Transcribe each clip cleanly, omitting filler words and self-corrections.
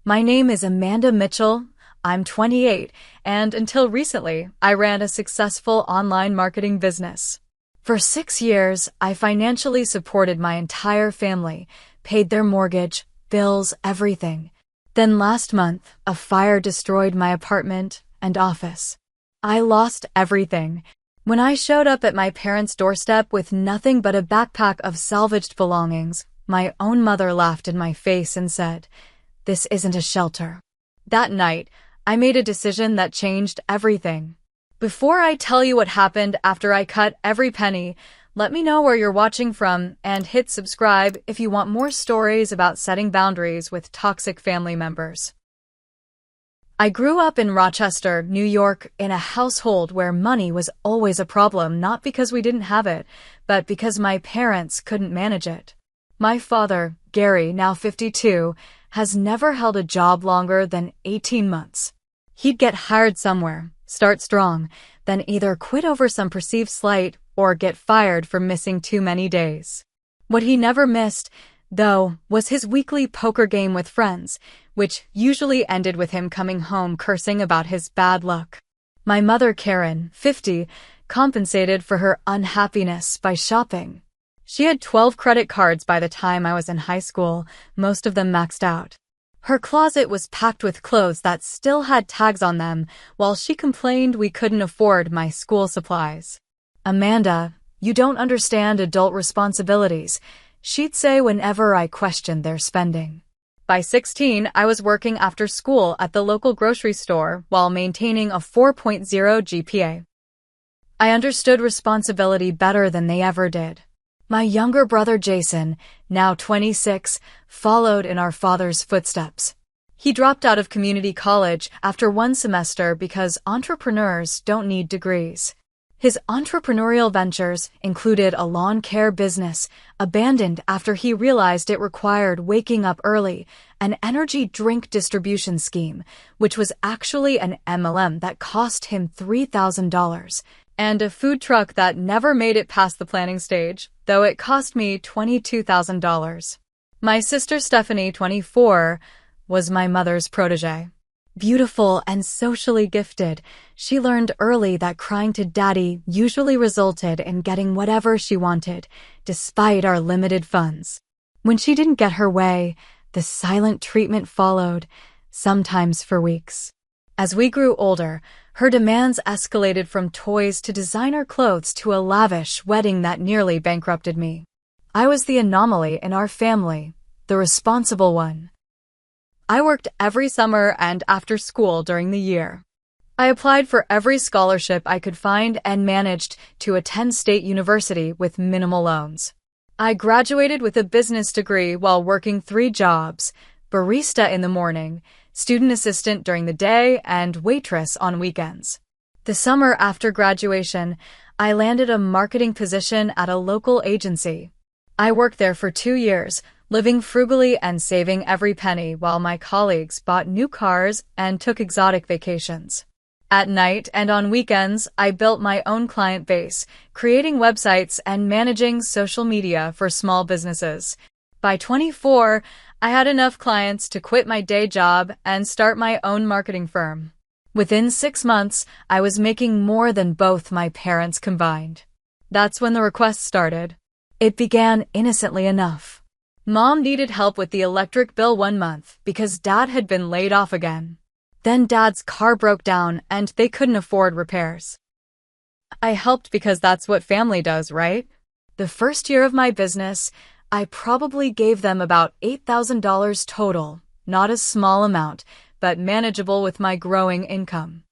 My name is Amanda Mitchell. I'm 28, and until recently, I ran a successful online marketing business. For 6 years, I financially supported my entire family, paid their mortgage, bills, everything. Then last month, a fire destroyed my apartment and office. I lost everything. When I showed up at my parents' doorstep with nothing but a backpack of salvaged belongings, my own mother laughed in my face and said, "This isn't a shelter." That night, I made a decision that changed everything. Before I tell you what happened after I cut every penny, let me know where you're watching from and hit subscribe if you want more stories about setting boundaries with toxic family members. I grew up in Rochester, New York, in a household where money was always a problem, not because we didn't have it, but because my parents couldn't manage it. My father, Gary, now 52, has never held a job longer than 18 months. He'd get hired somewhere, start strong, then either quit over some perceived slight or get fired for missing too many days. What he never missed, though, was his weekly poker game with friends, which usually ended with him coming home cursing about his bad luck. My mother, Karen, 50, compensated for her unhappiness by shopping. She had 12 credit cards by the time I was in high school, most of them maxed out. Her closet was packed with clothes that still had tags on them, while she complained we couldn't afford my school supplies. "Amanda, you don't understand adult responsibilities," she'd say whenever I questioned their spending. By 16, I was working after school at the local grocery store while maintaining a 4.0 GPA. I understood responsibility better than they ever did. My younger brother Jason, now 26, followed in our father's footsteps. He dropped out of community college after one semester because entrepreneurs don't need degrees. His entrepreneurial ventures included a lawn care business, abandoned after he realized it required waking up early, an energy drink distribution scheme, which was actually an MLM that cost him $3,000, and a food truck that never made it past the planning stage, though it cost me $22,000. My sister Stephanie, 24, was my mother's protege. Beautiful and socially gifted, she learned early that crying to daddy usually resulted in getting whatever she wanted, despite our limited funds. When she didn't get her way, the silent treatment followed, sometimes for weeks. As we grew older, her demands escalated from toys to designer clothes to a lavish wedding that nearly bankrupted me. I was the anomaly in our family, the responsible one. I worked every summer and after school during the year. I applied for every scholarship I could find and managed to attend state university with minimal loans. I graduated with a business degree while working 3 jobs: barista in the morning, student assistant during the day, and waitress on weekends. The summer after graduation, I landed a marketing position at a local agency. I worked there for 2 years, living frugally and saving every penny while my colleagues bought new cars and took exotic vacations. At night and on weekends, I built my own client base, creating websites and managing social media for small businesses. By 24, I had enough clients to quit my day job and start my own marketing firm. Within 6 months, I was making more than both my parents combined. That's when the requests started. It began innocently enough. Mom needed help with the electric bill one month because Dad had been laid off again. Then Dad's car broke down and they couldn't afford repairs. I helped because that's what family does, right? The first year of my business, I probably gave them about $8,000 total, not a small amount, but manageable with my growing income.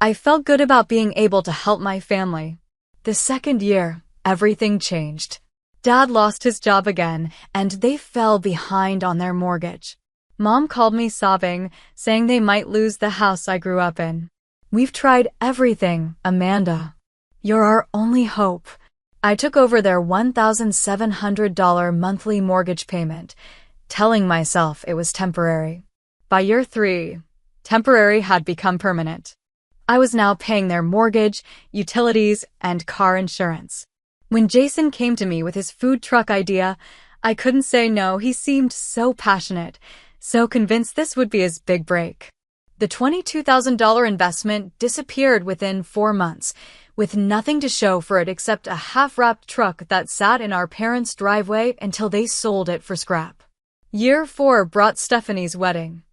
I felt good about being able to help my family. The second year, everything changed. Dad lost his job again, and they fell behind on their mortgage. Mom called me sobbing, saying they might lose the house I grew up in. "We've tried everything, Amanda. You're our only hope." I took over their $1,700 monthly mortgage payment, telling myself it was temporary. By year 3, temporary had become permanent. I was now paying their mortgage, utilities, and car insurance. When Jason came to me with his food truck idea, I couldn't say no. He seemed so passionate, so convinced this would be his big break. The $22,000 investment disappeared within 4 months, with nothing to show for it except a half-wrapped truck that sat in our parents' driveway until they sold it for scrap. Year 4 brought Stephanie's wedding.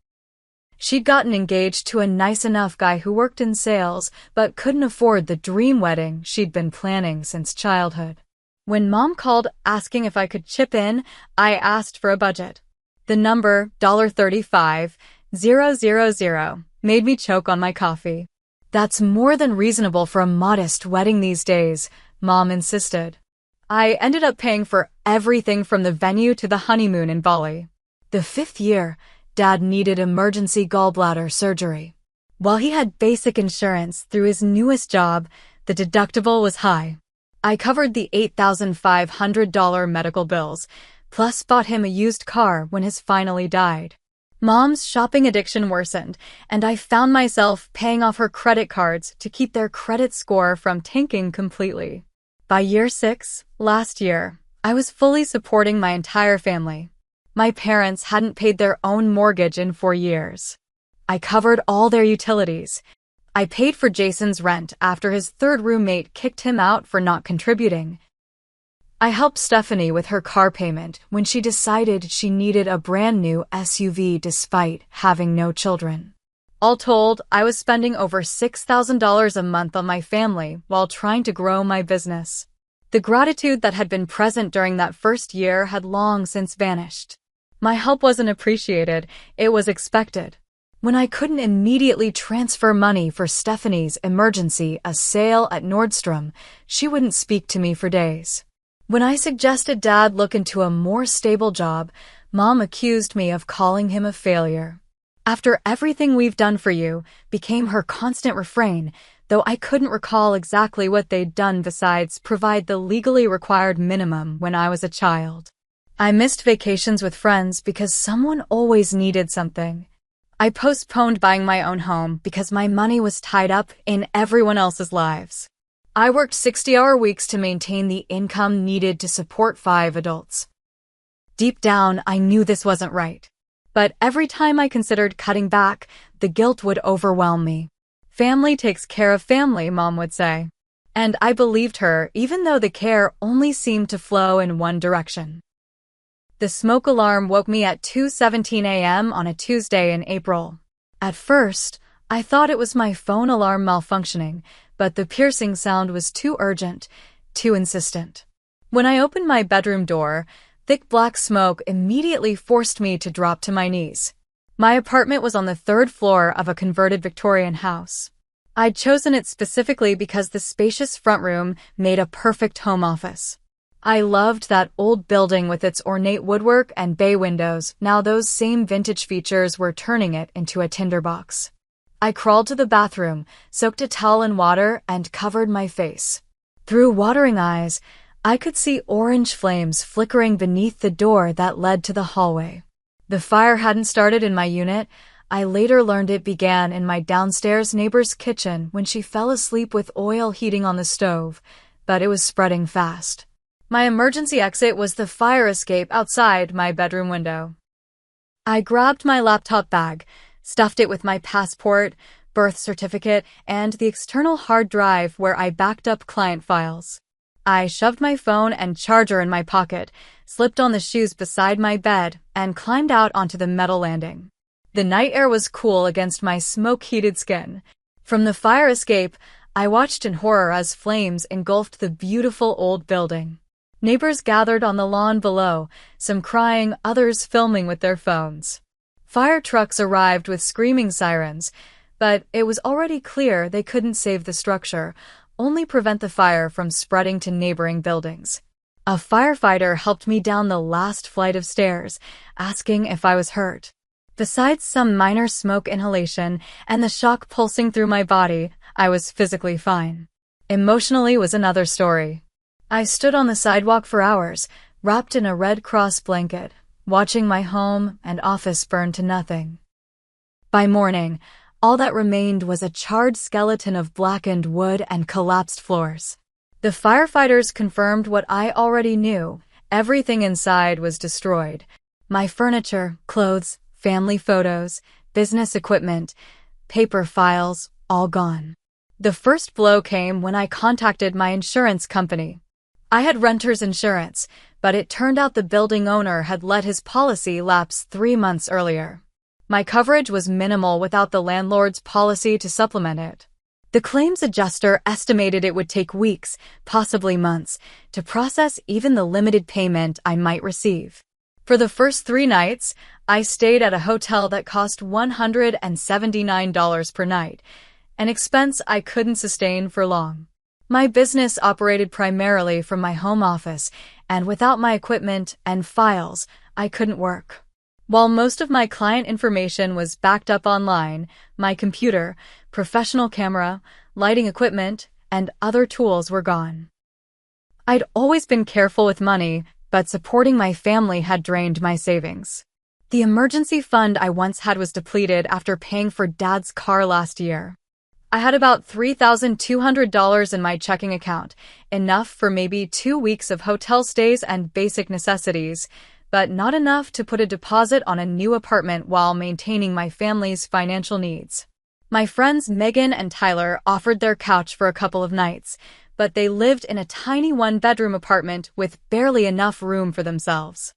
She'd gotten engaged to a nice enough guy who worked in sales, but couldn't afford the dream wedding she'd been planning since childhood. When Mom called asking if I could chip in, I asked for a budget. The number $35,000 made me choke on my coffee. That's more than reasonable for a modest wedding these days, Mom insisted. I ended up paying for everything from the venue to the honeymoon in Bali. The 5th year, Dad needed emergency gallbladder surgery. While he had basic insurance through his newest job, the deductible was high. I covered the $8,500 medical bills, plus bought him a used car when his finally died. Mom's shopping addiction worsened, and I found myself paying off her credit cards to keep their credit score from tanking completely. By year 6, last year, I was fully supporting my entire family. My parents hadn't paid their own mortgage in 4 years. I covered all their utilities. I paid for Jason's rent after his 3rd roommate kicked him out for not contributing. I helped Stephanie with her car payment when she decided she needed a brand new SUV despite having no children. All told, I was spending over $6,000 a month on my family while trying to grow my business. The gratitude that had been present during that first year had long since vanished. My help wasn't appreciated, it was expected. When I couldn't immediately transfer money for Stephanie's emergency, a sale at Nordstrom, she wouldn't speak to me for days. When I suggested Dad look into a more stable job, Mom accused me of calling him a failure. After everything we've done for you became her constant refrain, though I couldn't recall exactly what they'd done besides provide the legally required minimum when I was a child. I missed vacations with friends because someone always needed something. I postponed buying my own home because my money was tied up in everyone else's lives. I worked 60-hour weeks to maintain the income needed to support 5 adults. Deep down, I knew this wasn't right. But every time I considered cutting back, the guilt would overwhelm me. Family takes care of family, Mom would say. And I believed her, even though the care only seemed to flow in one direction. The smoke alarm woke me at 2:17 a.m. on a Tuesday in April. At first, I thought it was my phone alarm malfunctioning, but the piercing sound was too urgent, too insistent. When I opened my bedroom door, thick black smoke immediately forced me to drop to my knees. My apartment was on the 3rd floor of a converted Victorian house. I'd chosen it specifically because the spacious front room made a perfect home office. I loved that old building with its ornate woodwork and bay windows. Now those same vintage features were turning it into a tinderbox. I crawled to the bathroom, soaked a towel in water, and covered my face. Through watering eyes, I could see orange flames flickering beneath the door that led to the hallway. The fire hadn't started in my unit. I later learned it began in my downstairs neighbor's kitchen when she fell asleep with oil heating on the stove, but it was spreading fast. My emergency exit was the fire escape outside my bedroom window. I grabbed my laptop bag, stuffed it with my passport, birth certificate, and the external hard drive where I backed up client files. I shoved my phone and charger in my pocket, slipped on the shoes beside my bed, and climbed out onto the metal landing. The night air was cool against my smoke-heated skin. From the fire escape, I watched in horror as flames engulfed the beautiful old building. Neighbors gathered on the lawn below, some crying, others filming with their phones. Fire trucks arrived with screaming sirens, but it was already clear they couldn't save the structure, only prevent the fire from spreading to neighboring buildings. A firefighter helped me down the last flight of stairs, asking if I was hurt. Besides some minor smoke inhalation and the shock pulsing through my body, I was physically fine. Emotionally was another story. I stood on the sidewalk for hours, wrapped in a Red Cross blanket, watching my home and office burn to nothing. By morning, all that remained was a charred skeleton of blackened wood and collapsed floors. The firefighters confirmed what I already knew. Everything inside was destroyed. My furniture, clothes, family photos, business equipment, paper files, all gone. The first blow came when I contacted my insurance company. I had renter's insurance, but it turned out the building owner had let his policy lapse 3 months earlier. My coverage was minimal without the landlord's policy to supplement it. The claims adjuster estimated it would take weeks, possibly months, to process even the limited payment I might receive. For the first 3 nights, I stayed at a hotel that cost $179 per night, an expense I couldn't sustain for long. My business operated primarily from my home office, and without my equipment and files, I couldn't work. While most of my client information was backed up online, my computer, professional camera, lighting equipment, and other tools were gone. I'd always been careful with money, but supporting my family had drained my savings. The emergency fund I once had was depleted after paying for Dad's car last year. I had about $3,200 in my checking account, enough for maybe 2 weeks of hotel stays and basic necessities, but not enough to put a deposit on a new apartment while maintaining my family's financial needs. My friends Megan and Tyler offered their couch for a couple of nights, but they lived in a tiny one-bedroom apartment with barely enough room for themselves.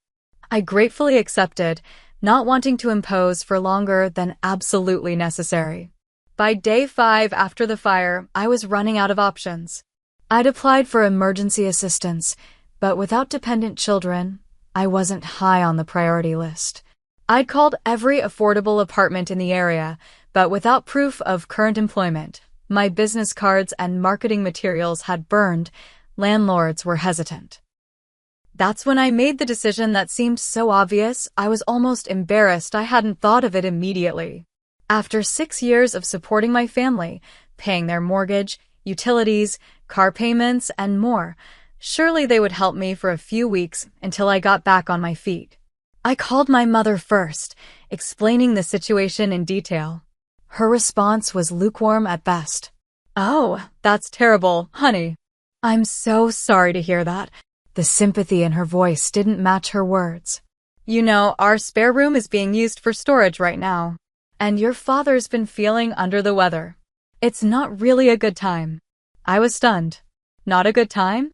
I gratefully accepted, not wanting to impose for longer than absolutely necessary. By day 5 after the fire, I was running out of options. I'd applied for emergency assistance, but without dependent children, I wasn't high on the priority list. I'd called every affordable apartment in the area, but without proof of current employment. My business cards and marketing materials had burned. Landlords were hesitant. That's when I made the decision that seemed so obvious, I was almost embarrassed I hadn't thought of it immediately. After 6 years of supporting my family, paying their mortgage, utilities, car payments, and more, surely they would help me for a few weeks until I got back on my feet. I called my mother first, explaining the situation in detail. Her response was lukewarm at best. "Oh, that's terrible, honey. I'm so sorry to hear that." The sympathy in her voice didn't match her words. "You know, our spare room is being used for storage right now. And your father's been feeling under the weather. It's not really a good time." I was stunned. Not a good time?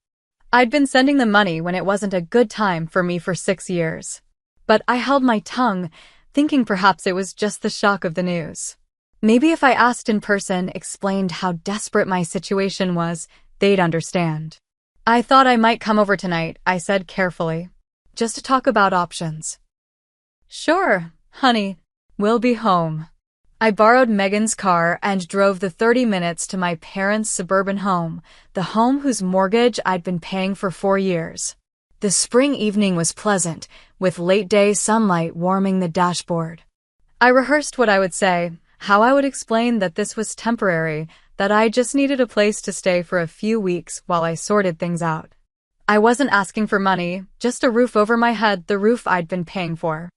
I'd been sending the money when it wasn't a good time for me for 6 years. But I held my tongue, thinking perhaps it was just the shock of the news. Maybe if I asked in person, explained how desperate my situation was, they'd understand. "I thought I might come over tonight," I said carefully, "just to talk about options." "Sure, honey. We'll be home." I borrowed Megan's car and drove the 30 minutes to my parents' suburban home, the home whose mortgage I'd been paying for 4 years. The spring evening was pleasant, with late-day sunlight warming the dashboard. I rehearsed what I would say, how I would explain that this was temporary, that I just needed a place to stay for a few weeks while I sorted things out. I wasn't asking for money, just a roof over my head, the roof I'd been paying for.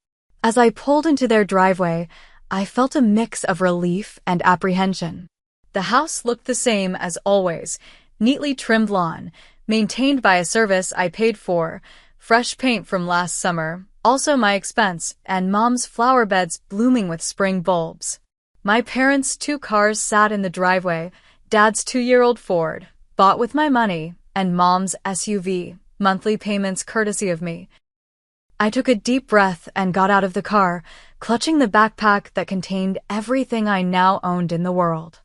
As I pulled into their driveway, I felt a mix of relief and apprehension. The house looked the same as always, neatly trimmed lawn, maintained by a service I paid for, fresh paint from last summer, also my expense, and Mom's flower beds blooming with spring bulbs. My parents' 2 cars sat in the driveway, Dad's 2-year-old Ford, bought with my money, and Mom's SUV, monthly payments courtesy of me. I took a deep breath and got out of the car, clutching the backpack that contained everything I now owned in the world.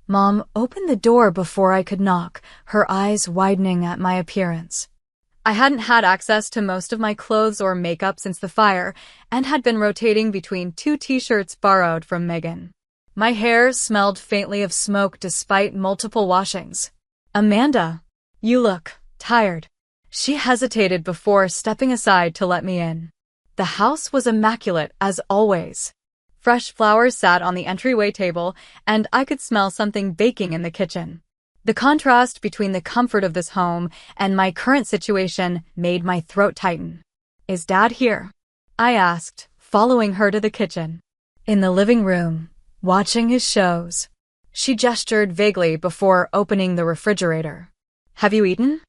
Mom opened the door before I could knock, her eyes widening at my appearance. I hadn't had access to most of my clothes or makeup since the fire, and had been rotating between 2 t-shirts borrowed from Megan. My hair smelled faintly of smoke despite multiple washings. "Amanda, you look tired." She hesitated before stepping aside to let me in. The house was immaculate as always. Fresh flowers sat on the entryway table, and I could smell something baking in the kitchen. The contrast between the comfort of this home and my current situation made my throat tighten. "Is Dad here?" I asked, following her to the kitchen. "In the living room, watching his shows." She gestured vaguely before opening the refrigerator. "Have you eaten?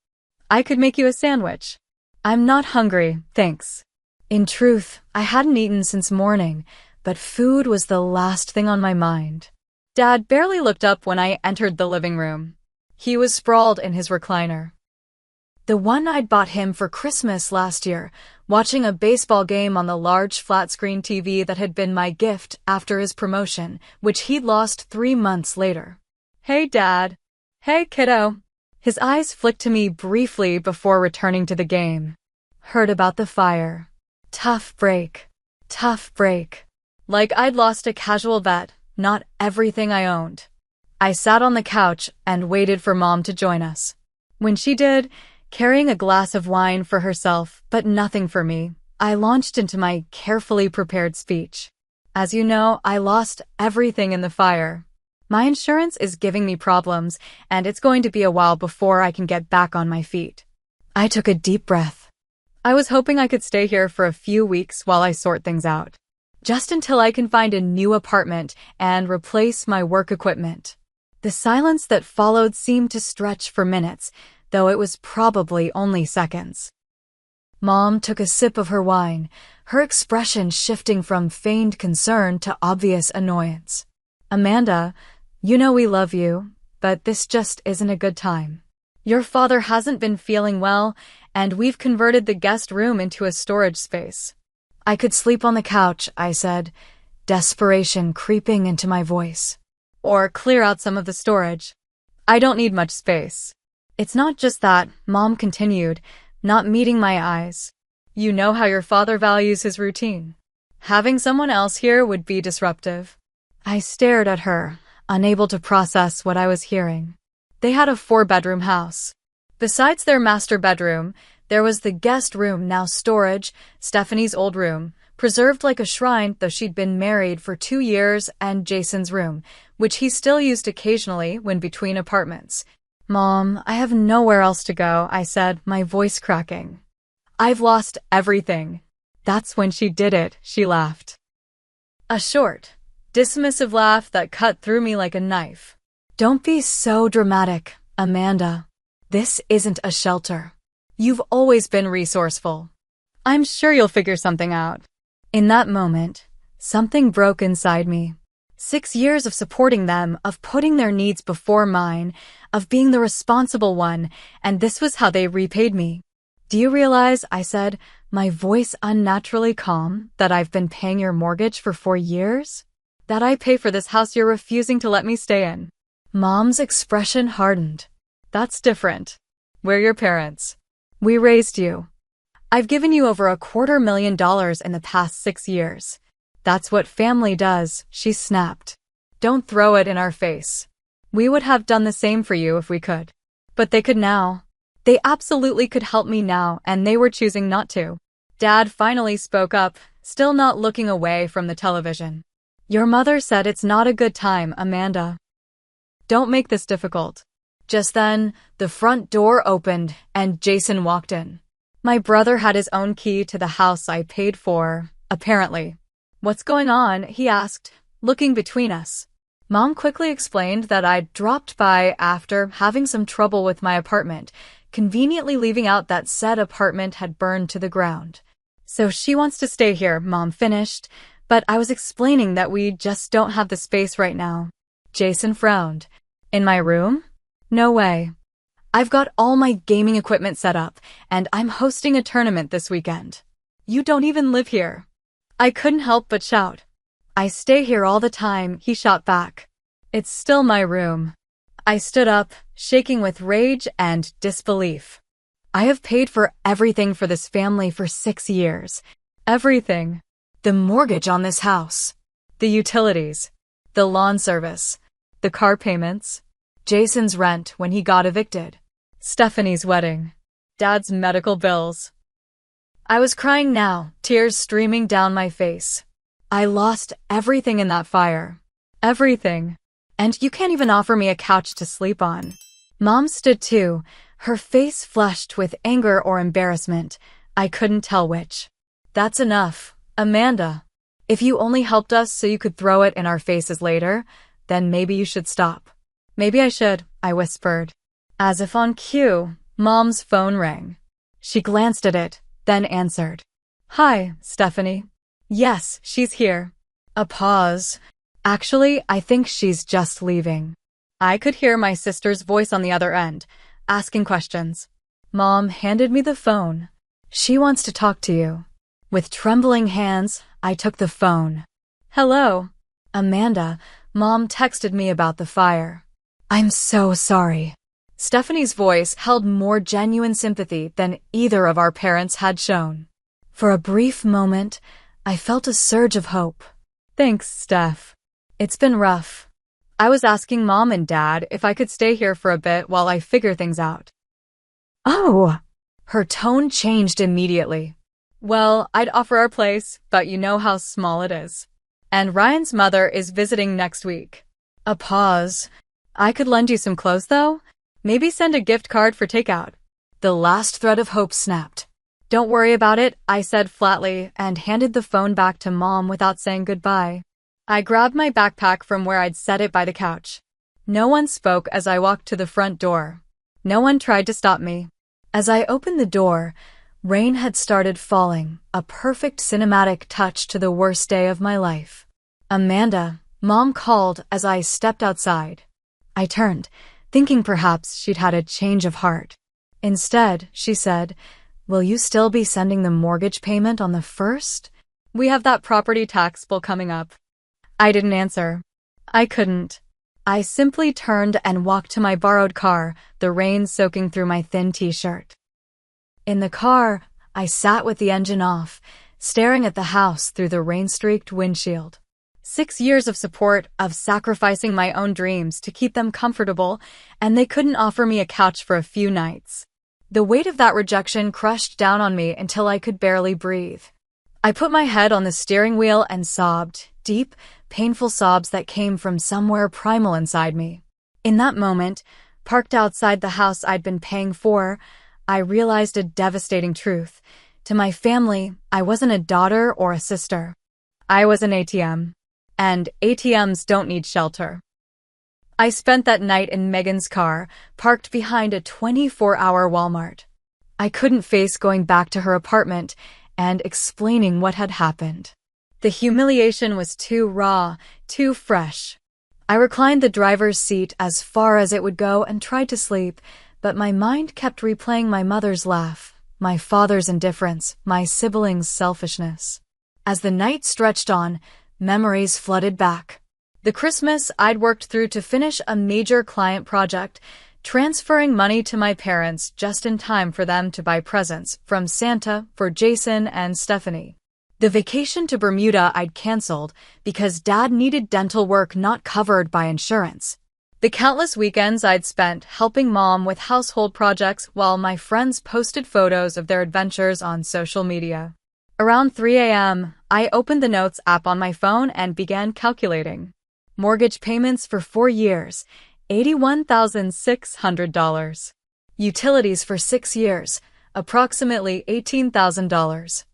I could make you a sandwich." "I'm not hungry, thanks." In truth, I hadn't eaten since morning, but food was the last thing on my mind. Dad barely looked up when I entered the living room. He was sprawled in his recliner. The one I'd bought him for Christmas last year, watching a baseball game on the large flat-screen TV that had been my gift after his promotion, which he'd lost 3 months later. "Hey, Dad." "Hey, kiddo." His eyes flicked to me briefly before returning to the game. "Heard about the fire. Tough break. Tough break." Like I'd lost a casual bet, not everything I owned. I sat on the couch and waited for Mom to join us. When she did, carrying a glass of wine for herself, but nothing for me, I launched into my carefully prepared speech. "As you know, I lost everything in the fire. My insurance is giving me problems, and it's going to be a while before I can get back on my feet." I took a deep breath. I was hoping I could stay here for a few weeks while I sort things out. Just until I can find a new apartment and replace my work equipment. The silence that followed seemed to stretch for minutes, though it was probably only seconds. Mom took a sip of her wine, her expression shifting from feigned concern to obvious annoyance. "Amanda, you know we love you, but this just isn't a good time. Your father hasn't been feeling well, and we've converted the guest room into a storage space." "I could sleep on the couch," I said, desperation creeping into my voice. "Or clear out some of the storage. I don't need much space." "It's not just that," Mom continued, not meeting my eyes. "You know how your father values his routine. Having someone else here would be disruptive." I stared at her, unable to process what I was hearing. They had a 4-bedroom house. Besides their master bedroom, there was the guest room, now storage, Stephanie's old room, preserved like a shrine though she'd been married for 2 years, and Jason's room, which he still used occasionally when between apartments. "Mom, I have nowhere else to go," I said, my voice cracking. "I've lost everything." That's when she did it, she laughed. A short, dismissive laugh that cut through me like a knife. "Don't be so dramatic, Amanda. This isn't a shelter. You've always been resourceful. I'm sure you'll figure something out." In that moment, something broke inside me. 6 years of supporting them, of putting their needs before mine, of being the responsible one, and this was how they repaid me. "Do you realize," I said, my voice unnaturally calm, "that I've been paying your mortgage for 4 years? That I pay for this house you're refusing to let me stay in?" Mom's expression hardened. "That's different. We're your parents. We raised you. I've given you over $250,000 in the past 6 years. That's what family does," she snapped. "Don't throw it in our face. We would have done the same for you if we could. But they could now. They absolutely could help me now, and they were choosing not to." Dad finally spoke up, still not looking away from the television. "Your mother said it's not a good time, Amanda. Don't make this difficult." Just then, the front door opened, and Jason walked in. My brother had his own key to the house I paid for, apparently. "What's going on?" he asked, looking between us. Mom quickly explained that I'd dropped by after having some trouble with my apartment, conveniently leaving out that said apartment had burned to the ground. "So she wants to stay here," Mom finished, "but I was explaining that we just don't have the space right now." Jason frowned. "In my room? No way. I've got all my gaming equipment set up, and I'm hosting a tournament this weekend. You don't even live here." I couldn't help but shout. "I stay here all the time," he shot back. "It's still my room." I stood up, shaking with rage and disbelief. "I have paid for everything for this family for 6 years. Everything. The mortgage on this house. The utilities. The lawn service. The car payments. Jason's rent when he got evicted. Stephanie's wedding. Dad's medical bills." I was crying now, tears streaming down my face. I lost everything in that fire. Everything. And you can't even offer me a couch to sleep on. Mom stood too, her face flushed with anger or embarrassment. I couldn't tell which. "That's enough, Amanda. If you only helped us so you could throw it in our faces later, then maybe you should stop." "Maybe I should," I whispered. As if on cue, Mom's phone rang. She glanced at it, then answered. Hi, Stephanie. Yes, she's here. A pause. Actually, I think she's just leaving. I could hear my sister's voice on the other end, asking questions. Mom handed me the phone. She wants to talk to you. With trembling hands, I took the phone. Hello. Amanda, Mom texted me about the fire. I'm so sorry. Stephanie's voice held more genuine sympathy than either of our parents had shown. For a brief moment, I felt a surge of hope. Thanks, Steph. It's been rough. I was asking Mom and Dad if I could stay here for a bit while I figure things out. Oh! Her tone changed immediately. Well, I'd offer our place, but you know how small it is. And Ryan's mother is visiting next week. A pause. I could lend you some clothes, though? Maybe send a gift card for takeout. The last thread of hope snapped. Don't worry about it, I said flatly and handed the phone back to Mom without saying goodbye. I grabbed my backpack from where I'd set it by the couch. No one spoke as I walked to the front door. No one tried to stop me. As I opened the door, rain had started falling, a perfect cinematic touch to the worst day of my life. Amanda, Mom called as I stepped outside. I turned, thinking perhaps she'd had a change of heart. Instead, she said, "Will you still be sending the mortgage payment on the 1st? We have that property tax bill coming up." I didn't answer. I couldn't. I simply turned and walked to my borrowed car, the rain soaking through my thin t-shirt. In the car, I sat with the engine off, staring at the house through the rain-streaked windshield. 6 years of support, of sacrificing my own dreams to keep them comfortable, and they couldn't offer me a couch for a few nights. The weight of that rejection crushed down on me until I could barely breathe. I put my head on the steering wheel and sobbed, deep, painful sobs that came from somewhere primal inside me. In that moment, parked outside the house I'd been paying for, I realized a devastating truth. To my family, I wasn't a daughter or a sister. I was an ATM. And ATMs don't need shelter. I spent that night in Megan's car, parked behind a 24-hour Walmart. I couldn't face going back to her apartment and explaining what had happened. The humiliation was too raw, too fresh. I reclined the driver's seat as far as it would go and tried to sleep, but my mind kept replaying my mother's laugh, my father's indifference, my siblings' selfishness. As the night stretched on, memories flooded back. The Christmas I'd worked through to finish a major client project, transferring money to my parents just in time for them to buy presents from Santa for Jason and Stephanie. The vacation to Bermuda I'd canceled because Dad needed dental work not covered by insurance. The countless weekends I'd spent helping Mom with household projects while my friends posted photos of their adventures on social media. Around 3 a.m., I opened the Notes app on my phone and began calculating. Mortgage payments for 4 years, $81,600. Utilities for 6 years, approximately $18,000.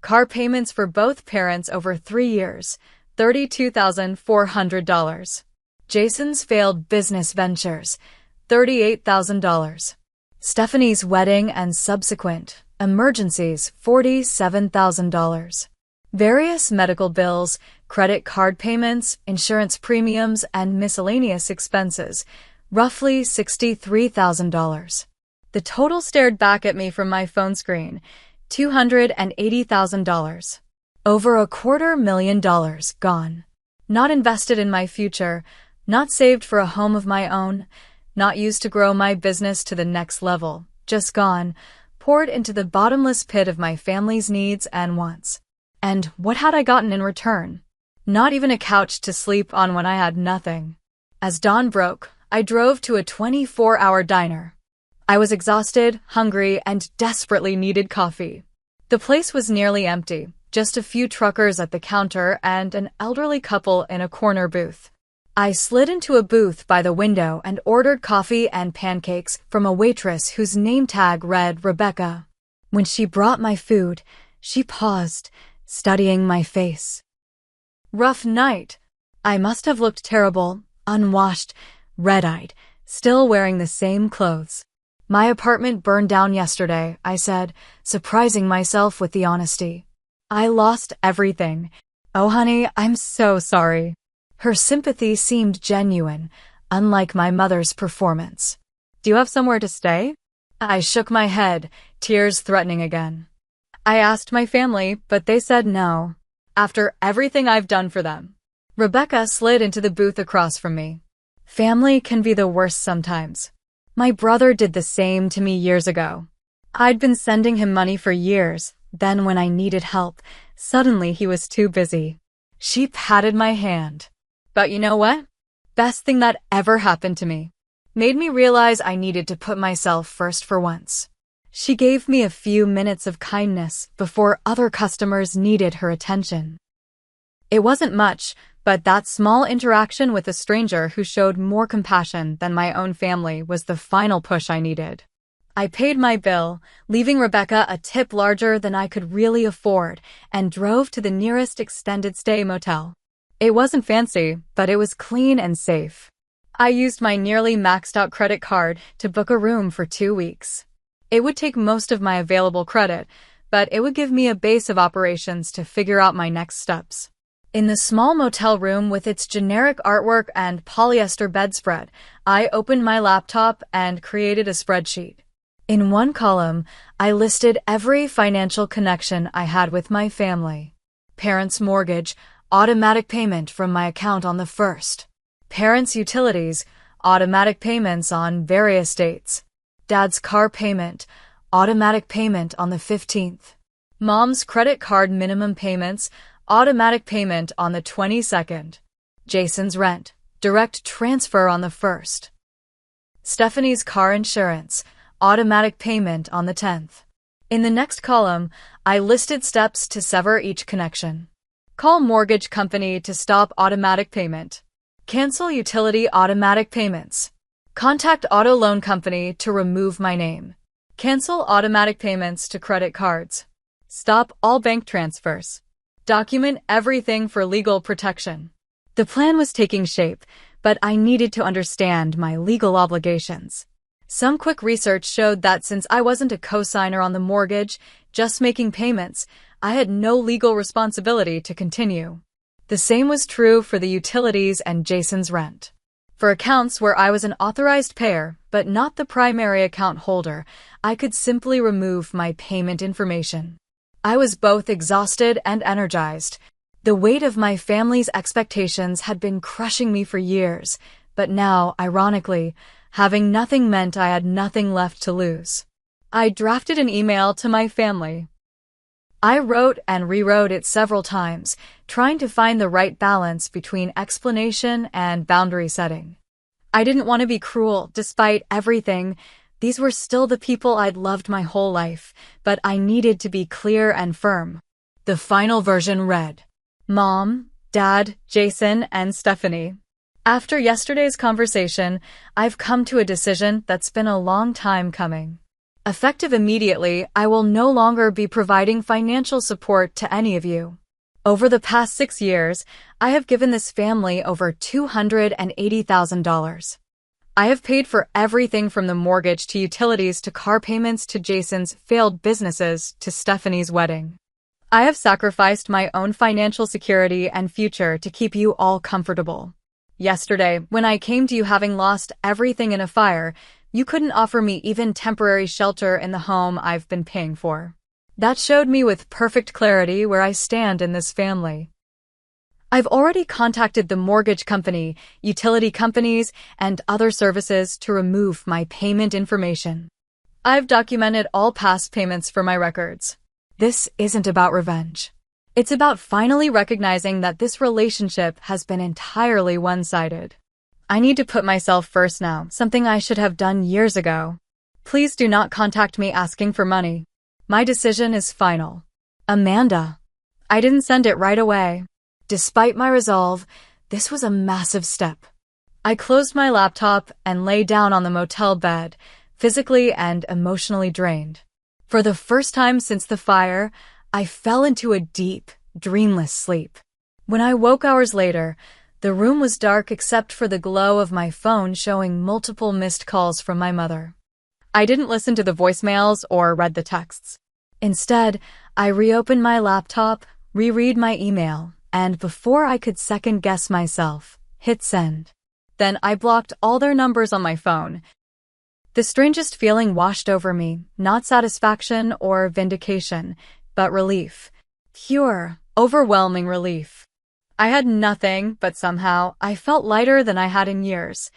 Car payments for both parents over 3 years, $32,400. Jason's failed business ventures, $38,000. Stephanie's wedding and subsequent emergencies, $47,000. Various medical bills, credit card payments, insurance premiums, and miscellaneous expenses, roughly $63,000. The total stared back at me from my phone screen, $280,000. Over $250,000 gone. Not invested in my future, not saved for a home of my own, not used to grow my business to the next level, just gone, poured into the bottomless pit of my family's needs and wants. And what had I gotten in return? Not even a couch to sleep on when I had nothing. As dawn broke, I drove to a 24-hour diner. I was exhausted, hungry, and desperately needed coffee. The place was nearly empty, just a few truckers at the counter and an elderly couple in a corner booth. I slid into a booth by the window and ordered coffee and pancakes from a waitress whose name tag read Rebecca. When she brought my food, she paused, studying my face. Rough night. I must have looked terrible, unwashed, red-eyed, still wearing the same clothes. My apartment burned down yesterday, I said, surprising myself with the honesty. I lost everything. Oh, honey, I'm so sorry. Her sympathy seemed genuine, unlike my mother's performance. Do you have somewhere to stay? I shook my head, tears threatening again. I asked my family, but they said no. After everything I've done for them. Rebecca slid into the booth across from me. Family can be the worst sometimes. My brother did the same to me years ago. I'd been sending him money for years, then when I needed help, suddenly he was too busy. She patted my hand. But you know what? Best thing that ever happened to me. Made me realize I needed to put myself first for once. She gave me a few minutes of kindness before other customers needed her attention. It wasn't much, but that small interaction with a stranger who showed more compassion than my own family was the final push I needed. I paid my bill, leaving Rebecca a tip larger than I could really afford, and drove to the nearest extended stay motel. It wasn't fancy, but it was clean and safe. I used my nearly maxed out credit card to book a room for 2 weeks. It would take most of my available credit, but it would give me a base of operations to figure out my next steps. In the small motel room with its generic artwork and polyester bedspread, I opened my laptop and created a spreadsheet. In one column, I listed every financial connection I had with my family. Parents' mortgage, automatic payment from my account on the 1st. Parents' utilities, automatic payments on various dates. Dad's car payment, automatic payment on the 15th. Mom's credit card minimum payments, automatic payment on the 22nd. Jason's rent, direct transfer on the 1st. Stephanie's car insurance, automatic payment on the 10th. In the next column, I listed steps to sever each connection. Call mortgage company to stop automatic payment. Cancel utility automatic payments. Contact auto loan company to remove my name. Cancel automatic payments to credit cards. Stop all bank transfers. Document everything for legal protection. The plan was taking shape, but I needed to understand my legal obligations. Some quick research showed that since I wasn't a co-signer on the mortgage, just making payments, I had no legal responsibility to continue. The same was true for the utilities and Jason's rent. For accounts where I was an authorized payer, but not the primary account holder, I could simply remove my payment information. I was both exhausted and energized. The weight of my family's expectations had been crushing me for years, but now, ironically, having nothing meant I had nothing left to lose. I drafted an email to my family. I wrote and rewrote it several times, trying to find the right balance between explanation and boundary setting. I didn't want to be cruel, despite everything. These were still the people I'd loved my whole life, but I needed to be clear and firm. The final version read, Mom, Dad, Jason, and Stephanie. After yesterday's conversation, I've come to a decision that's been a long time coming. Effective immediately, I will no longer be providing financial support to any of you. Over the past 6 years, I have given this family over $280,000. I have paid for everything from the mortgage to utilities to car payments to Jason's failed businesses to Stephanie's wedding. I have sacrificed my own financial security and future to keep you all comfortable. Yesterday, when I came to you having lost everything in a fire, you couldn't offer me even temporary shelter in the home I've been paying for. That showed me with perfect clarity where I stand in this family. I've already contacted the mortgage company, utility companies, and other services to remove my payment information. I've documented all past payments for my records. This isn't about revenge. It's about finally recognizing that this relationship has been entirely one-sided. I need to put myself first now, something I should have done years ago. Please do not contact me asking for money. My decision is final. Amanda. I didn't send it right away. Despite my resolve, this was a massive step. I closed my laptop and lay down on the motel bed, physically and emotionally drained. For the first time since the fire, I fell into a deep, dreamless sleep. When I woke hours later, the room was dark except for the glow of my phone showing multiple missed calls from my mother. I didn't listen to the voicemails or read the texts. Instead, I reopened my laptop, reread my email, and before I could second-guess myself, hit send. Then I blocked all their numbers on my phone. The strangest feeling washed over me, not satisfaction or vindication, but relief. Pure, overwhelming relief. I had nothing, but somehow I felt lighter than I had in years.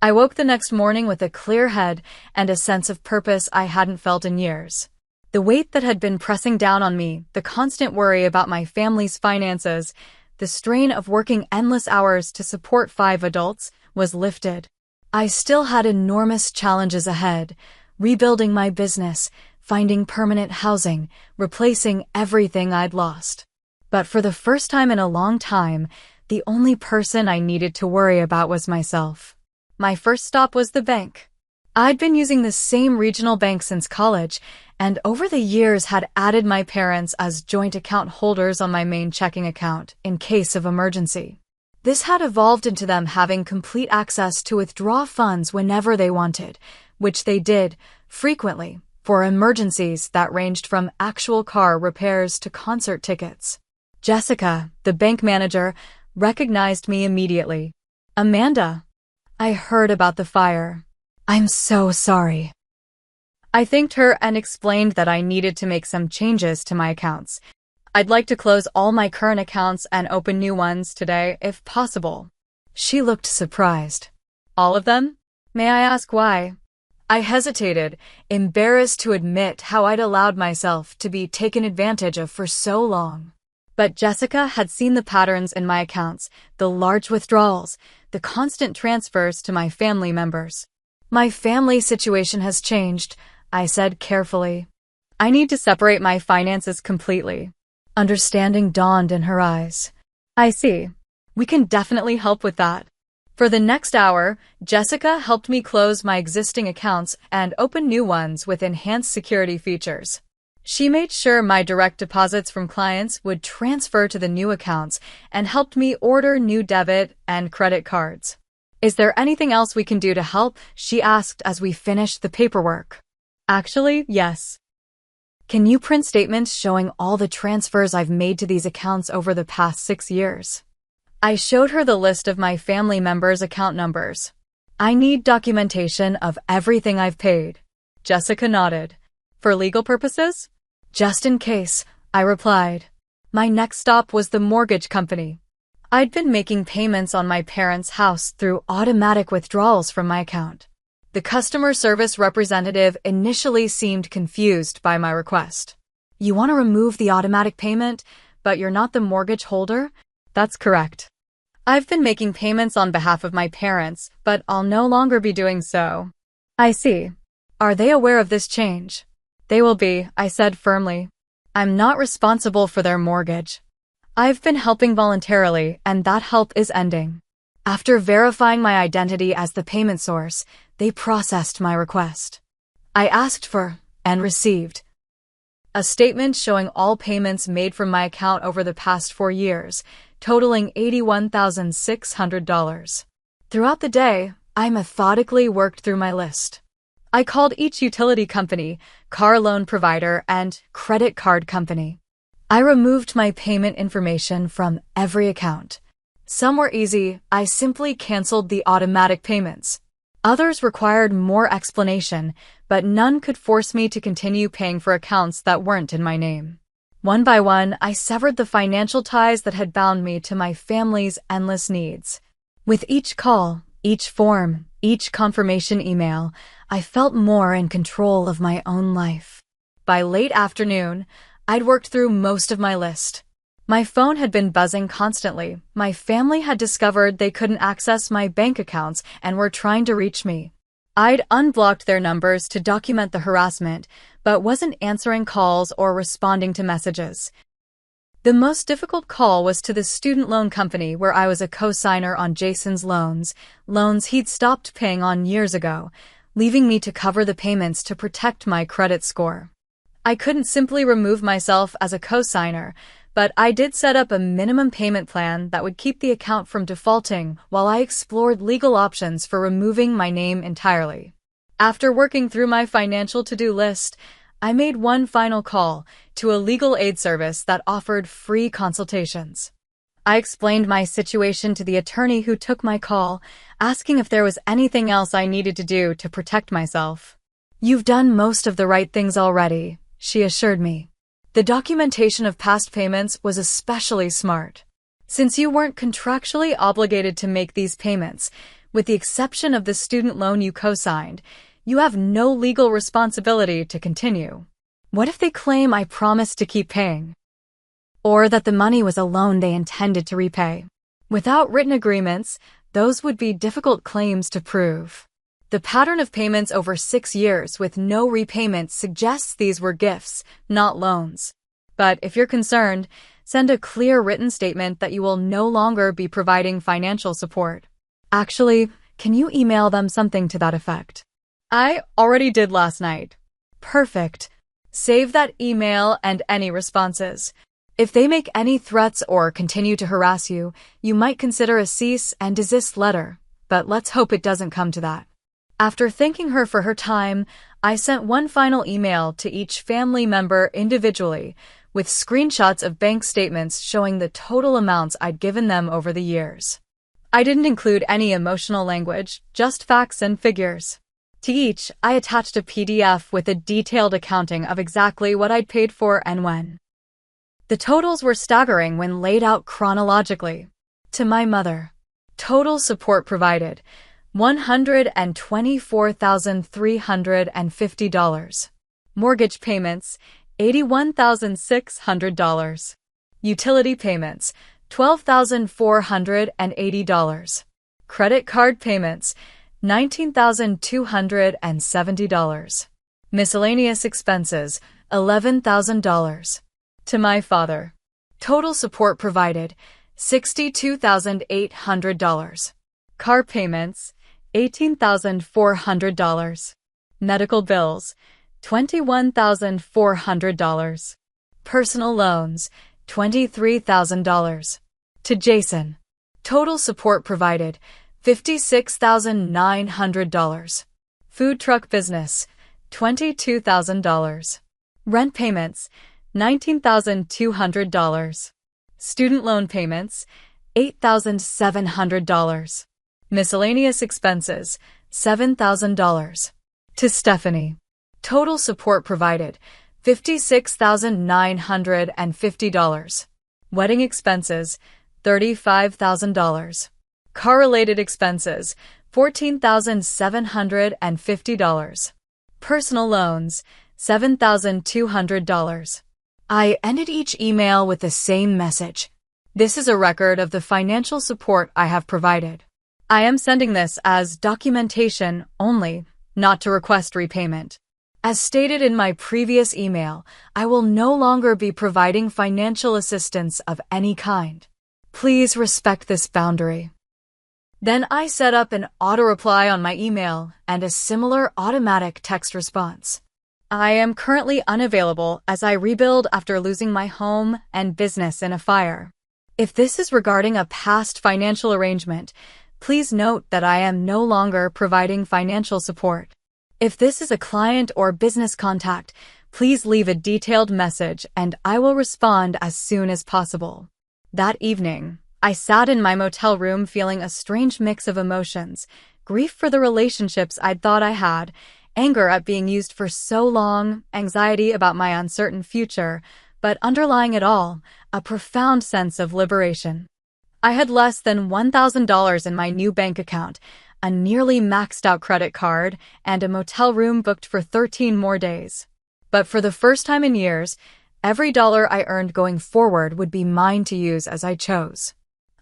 I woke the next morning with a clear head and a sense of purpose I hadn't felt in years. The weight that had been pressing down on me, the constant worry about my family's finances, the strain of working endless hours to support 5 adults, was lifted. I still had enormous challenges ahead, rebuilding my business, finding permanent housing, replacing everything I'd lost. But for the first time in a long time, the only person I needed to worry about was myself. My first stop was the bank. I'd been using the same regional bank since college, and over the years had added my parents as joint account holders on my main checking account in case of emergency. This had evolved into them having complete access to withdraw funds whenever they wanted, which they did, frequently, for emergencies that ranged from actual car repairs to concert tickets. Jessica, the bank manager, recognized me immediately. "Amanda, I heard about the fire. I'm so sorry." I thanked her and explained that I needed to make some changes to my accounts. I'd like to close all my current accounts and open new ones today, if possible. She looked surprised. "All of them? May I ask why?" I hesitated, embarrassed to admit how I'd allowed myself to be taken advantage of for so long. But Jessica had seen the patterns in my accounts, the large withdrawals, the constant transfers to my family members. "My family situation has changed," I said carefully. "I need to separate my finances completely." Understanding dawned in her eyes. "I see. We can definitely help with that." For the next hour, Jessica helped me close my existing accounts and open new ones with enhanced security features. She made sure my direct deposits from clients would transfer to the new accounts and helped me order new debit and credit cards. "Is there anything else we can do to help?" she asked as we finished the paperwork. "Actually, yes. Can you print statements showing all the transfers I've made to these accounts over the past 6 years? I showed her the list of my family members' account numbers. "I need documentation of everything I've paid." Jessica nodded. "For legal purposes?" "Just in case," I replied. My next stop was the mortgage company. I'd been making payments on my parents' house through automatic withdrawals from my account. The customer service representative initially seemed confused by my request. "You want to remove the automatic payment, but you're not the mortgage holder?" "That's correct. I've been making payments on behalf of my parents, but I'll no longer be doing so." "I see. Are they aware of this change?" "They will be," I said firmly. "I'm not responsible for their mortgage. I've been helping voluntarily, and that help is ending." After verifying my identity as the payment source, they processed my request. I asked for, and received, a statement showing all payments made from my account over the past 4 years, totaling $81,600. Throughout the day, I methodically worked through my list. I called each utility company, car loan provider, and credit card company. I removed my payment information from every account. Some were easy. I simply canceled the automatic payments. Others required more explanation, but none could force me to continue paying for accounts that weren't in my name. One by one, I severed the financial ties that had bound me to my family's endless needs. With each call, each form, each confirmation email, I felt more in control of my own life. By late afternoon, I'd worked through most of my list. My phone had been buzzing constantly. My family had discovered they couldn't access my bank accounts and were trying to reach me. I'd unblocked their numbers to document the harassment, but wasn't answering calls or responding to messages. The most difficult call was to the student loan company where I was a co-signer on Jason's loans he'd stopped paying on years ago, leaving me to cover the payments to protect my credit score. I couldn't simply remove myself as a co-signer, but I did set up a minimum payment plan that would keep the account from defaulting while I explored legal options for removing my name entirely. After working through my financial to-do list, I made one final call to a legal aid service that offered free consultations. I explained my situation to the attorney who took my call, asking if there was anything else I needed to do to protect myself. "You've done most of the right things already," she assured me. The documentation of past payments was especially smart. Since you weren't contractually obligated to make these payments, with the exception of the student loan you co-signed, you have no legal responsibility to continue. What if they claim I promised to keep paying? Or that the money was a loan they intended to repay? Without written agreements, those would be difficult claims to prove. The pattern of payments over 6 years with no repayment suggests these were gifts, not loans. But if you're concerned, send a clear written statement that you will no longer be providing financial support. Actually, can you email them something to that effect? I already did last night. Perfect. Save that email and any responses. If they make any threats or continue to harass you, you might consider a cease and desist letter, but let's hope it doesn't come to that. After thanking her for her time, I sent one final email to each family member individually, with screenshots of bank statements showing the total amounts I'd given them over the years. I didn't include any emotional language, just facts and figures. To each, I attached a PDF with a detailed accounting of exactly what I'd paid for and when. The totals were staggering when laid out chronologically. To my mother, total support provided, $124,350. Mortgage payments, $81,600. Utility payments, $12,480. Credit card payments, $19,270. Miscellaneous expenses, $11,000. To my father, total support provided, $62,800. Car payments, $18,400. Medical bills, $21,400. Personal loans, $23,000. To Jason, total support provided, $56,900. Food truck business, $22,000. Rent payments, $19,200. Student loan payments, $8,700. Miscellaneous expenses, $7,000. To Stephanie, total support provided, $56,950. Wedding expenses, $35,000. Car-related expenses, $14,750. Personal loans, $7,200. I ended each email with the same message. This is a record of the financial support I have provided. I am sending this as documentation only, not to request repayment. As stated in my previous email, I will no longer be providing financial assistance of any kind. Please respect this boundary. Then I set up an auto-reply on my email and a similar automatic text response. I am currently unavailable as I rebuild after losing my home and business in a fire. If this is regarding a past financial arrangement, please note that I am no longer providing financial support. If this is a client or business contact, please leave a detailed message and I will respond as soon as possible. That evening, I sat in my motel room feeling a strange mix of emotions, grief for the relationships I'd thought I had, anger at being used for so long, anxiety about my uncertain future, but underlying it all, a profound sense of liberation. I had less than $1,000 in my new bank account, a nearly maxed-out credit card, and a motel room booked for 13 more days. But for the first time in years, every dollar I earned going forward would be mine to use as I chose.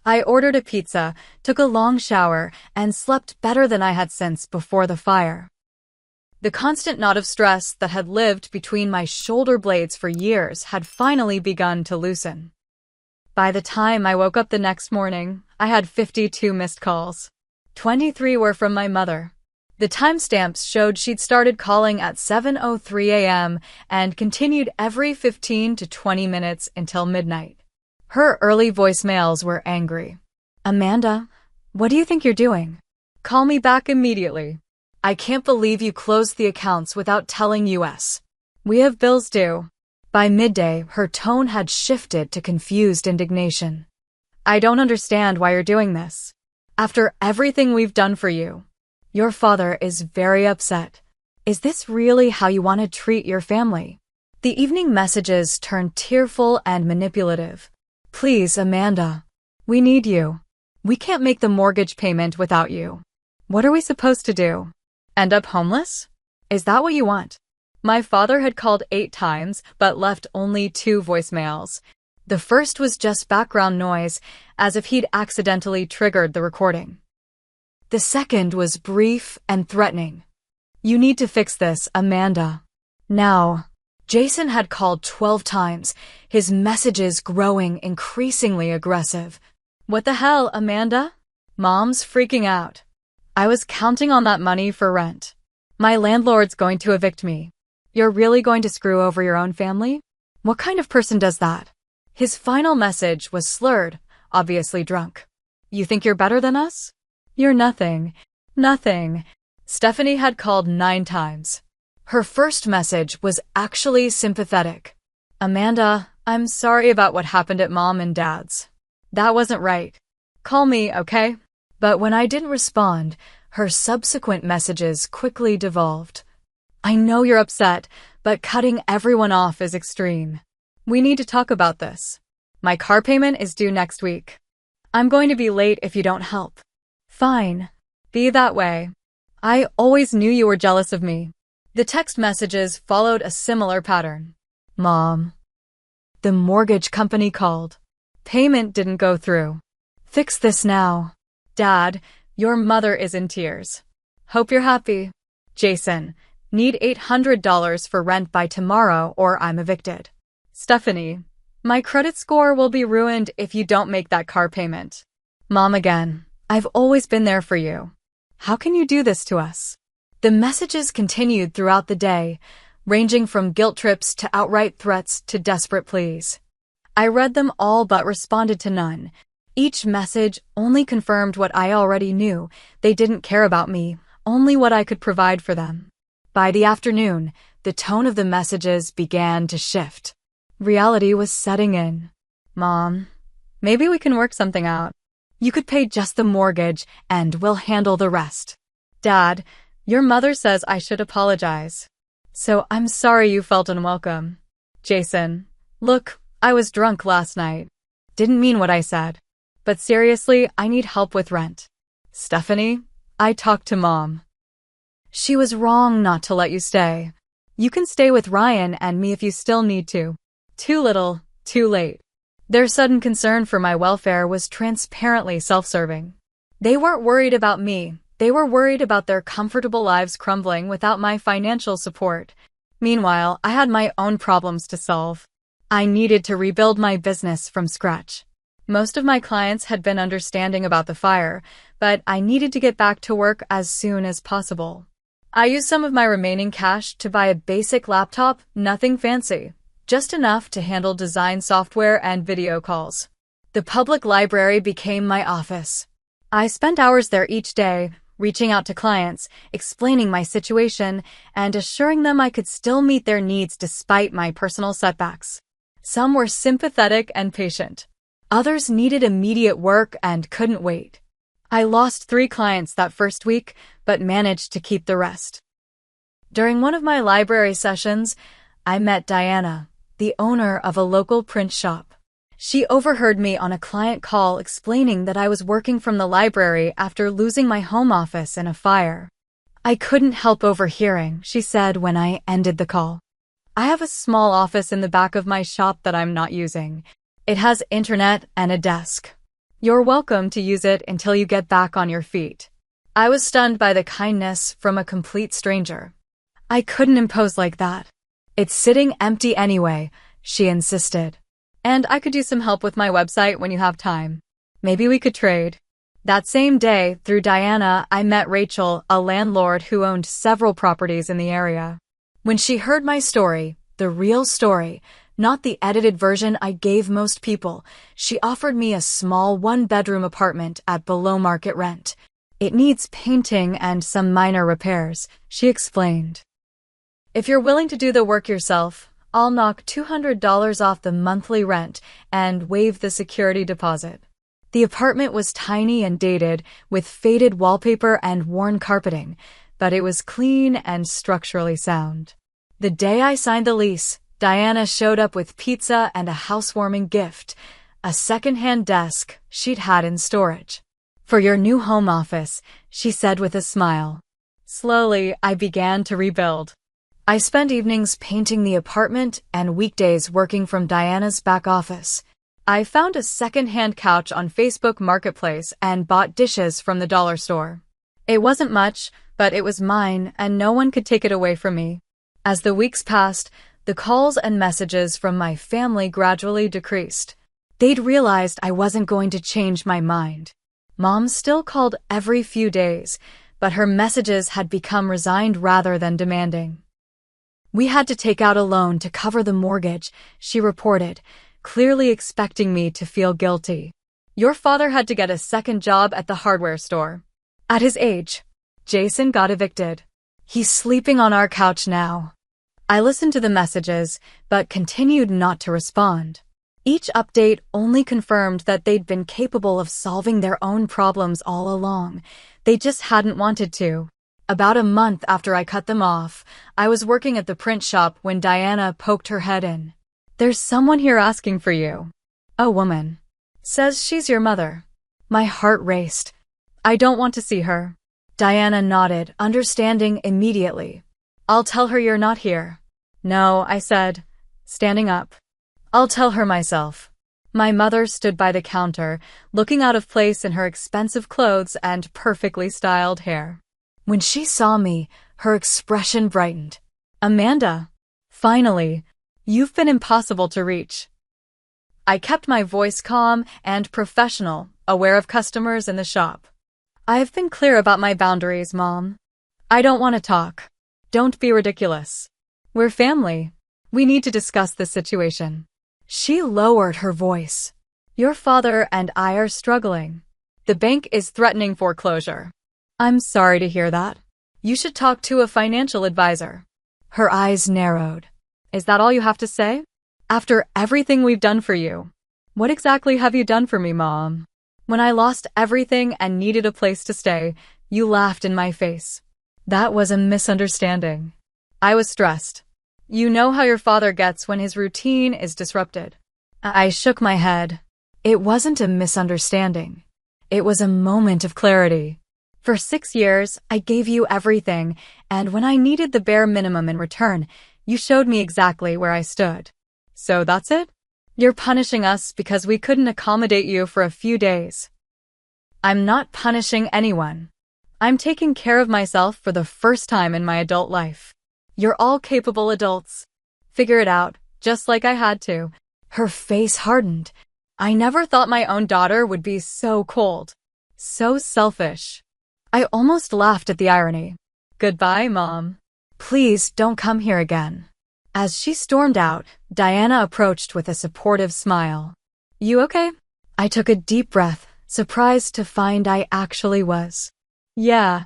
I ordered a pizza, took a long shower, and slept better than I had since before the fire. The constant knot of stress that had lived between my shoulder blades for years had finally begun to loosen. By the time I woke up the next morning, I had 52 missed calls. 23 were from my mother. The timestamps showed she'd started calling at 7:03 a.m. and continued every 15 to 20 minutes until midnight. Her early voicemails were angry. "Amanda, what do you think you're doing? Call me back immediately." I can't believe you closed the accounts without telling us. We have bills due. By midday, her tone had shifted to confused indignation. I don't understand why you're doing this. After everything we've done for you. Your father is very upset. Is this really how you want to treat your family? The evening messages turned tearful and manipulative. Please, Amanda. We need you. We can't make the mortgage payment without you. What are we supposed to do? End up homeless? Is that what you want? My father had called 8 times, but left only 2 voicemails. The first was just background noise, as if he'd accidentally triggered the recording. The second was brief and threatening. You need to fix this, Amanda. Now. Jason had called 12 times, his messages growing increasingly aggressive. What the hell, Amanda? Mom's freaking out. I was counting on that money for rent. My landlord's going to evict me. You're really going to screw over your own family? What kind of person does that? His final message was slurred, obviously drunk. You think you're better than us? You're nothing. Nothing. Stephanie had called 9 times. Her first message was actually sympathetic. Amanda, I'm sorry about what happened at Mom and Dad's. That wasn't right. Call me, okay? But when I didn't respond, her subsequent messages quickly devolved. I know you're upset, but cutting everyone off is extreme. We need to talk about this. My car payment is due next week. I'm going to be late if you don't help. Fine. Be that way. I always knew you were jealous of me. The text messages followed a similar pattern. Mom. The mortgage company called. Payment didn't go through. Fix this now. Dad, your mother is in tears. Hope you're happy. Jason. Need $800 for rent by tomorrow or I'm evicted. Stephanie. My credit score will be ruined if you don't make that car payment. Mom again. I've always been there for you. How can you do this to us? The messages continued throughout the day, ranging from guilt trips to outright threats to desperate pleas. I read them all but responded to none. Each message only confirmed what I already knew. They didn't care about me, only what I could provide for them. By the afternoon, the tone of the messages began to shift. Reality was setting in. Mom, maybe we can work something out. You could pay just the mortgage and we'll handle the rest. Dad, your mother says I should apologize. So I'm sorry you felt unwelcome. Jason, look, I was drunk last night. Didn't mean what I said. But seriously, I need help with rent. Stephanie, I talked to Mom. She was wrong not to let you stay. You can stay with Ryan and me if you still need to. Too little, too late. Their sudden concern for my welfare was transparently self-serving. They weren't worried about me. They were worried about their comfortable lives crumbling without my financial support. Meanwhile, I had my own problems to solve. I needed to rebuild my business from scratch. Most of my clients had been understanding about the fire, but I needed to get back to work as soon as possible. I used some of my remaining cash to buy a basic laptop, nothing fancy, just enough to handle design software and video calls. The public library became my office. I spent hours there each day, reaching out to clients, explaining my situation, and assuring them I could still meet their needs despite my personal setbacks. Some were sympathetic and patient. Others needed immediate work and couldn't wait. I lost 3 clients that first week, but managed to keep the rest. During one of my library sessions, I met Diana, the owner of a local print shop. She overheard me on a client call explaining that I was working from the library after losing my home office in a fire. I couldn't help overhearing, she said when I ended the call. I have a small office in the back of my shop that I'm not using. It has internet and a desk. You're welcome to use it until you get back on your feet. I was stunned by the kindness from a complete stranger. I couldn't impose like that. It's sitting empty anyway, she insisted. And I could use some help with my website when you have time. Maybe we could trade. That same day, through Diana, I met Rachel, a landlord who owned several properties in the area. When she heard my story, the real story, not the edited version I gave most people, she offered me a small 1-bedroom apartment at below market rent. It needs painting and some minor repairs, she explained. If you're willing to do the work yourself, I'll knock $200 off the monthly rent and waive the security deposit. The apartment was tiny and dated, with faded wallpaper and worn carpeting, but it was clean and structurally sound. The day I signed the lease, Diana showed up with pizza and a housewarming gift, a second-hand desk she'd had in storage. For your new home office, she said with a smile. Slowly, I began to rebuild. I spent evenings painting the apartment and weekdays working from Diana's back office. I found a second-hand couch on Facebook Marketplace and bought dishes from the dollar store. It wasn't much, but it was mine and no one could take it away from me. As the weeks passed, the calls and messages from my family gradually decreased. They'd realized I wasn't going to change my mind. Mom still called every few days, but her messages had become resigned rather than demanding. We had to take out a loan to cover the mortgage, she reported, clearly expecting me to feel guilty. Your father had to get a second job at the hardware store. At his age, Jason got evicted. He's sleeping on our couch now. I listened to the messages, but continued not to respond. Each update only confirmed that they'd been capable of solving their own problems all along. They just hadn't wanted to. About a month after I cut them off, I was working at the print shop when Diana poked her head in. There's someone here asking for you. A woman. Says she's your mother. My heart raced. I don't want to see her. Diana nodded, understanding immediately. I'll tell her you're not here. No, I said, standing up. I'll tell her myself. My mother stood by the counter, looking out of place in her expensive clothes and perfectly styled hair. When she saw me, her expression brightened. Amanda, finally, you've been impossible to reach. I kept my voice calm and professional, aware of customers in the shop. I've been clear about my boundaries, Mom. I don't want to talk. Don't be ridiculous. We're family. We need to discuss this situation. She lowered her voice. Your father and I are struggling. The bank is threatening foreclosure. I'm sorry to hear that. You should talk to a financial advisor. Her eyes narrowed. Is that all you have to say? After everything we've done for you. What exactly have you done for me, Mom? When I lost everything and needed a place to stay, you laughed in my face. That was a misunderstanding. I was stressed. You know how your father gets when his routine is disrupted. I shook my head. It wasn't a misunderstanding. It was a moment of clarity. For 6 years, I gave you everything, and when I needed the bare minimum in return, you showed me exactly where I stood. So that's it? You're punishing us because we couldn't accommodate you for a few days. I'm not punishing anyone. I'm taking care of myself for the first time in my adult life. You're all capable adults. Figure it out, just like I had to. Her face hardened. I never thought my own daughter would be so cold. So selfish. I almost laughed at the irony. Goodbye, Mom. Please don't come here again. As she stormed out, Diana approached with a supportive smile. You okay? I took a deep breath, surprised to find I actually was. Yeah,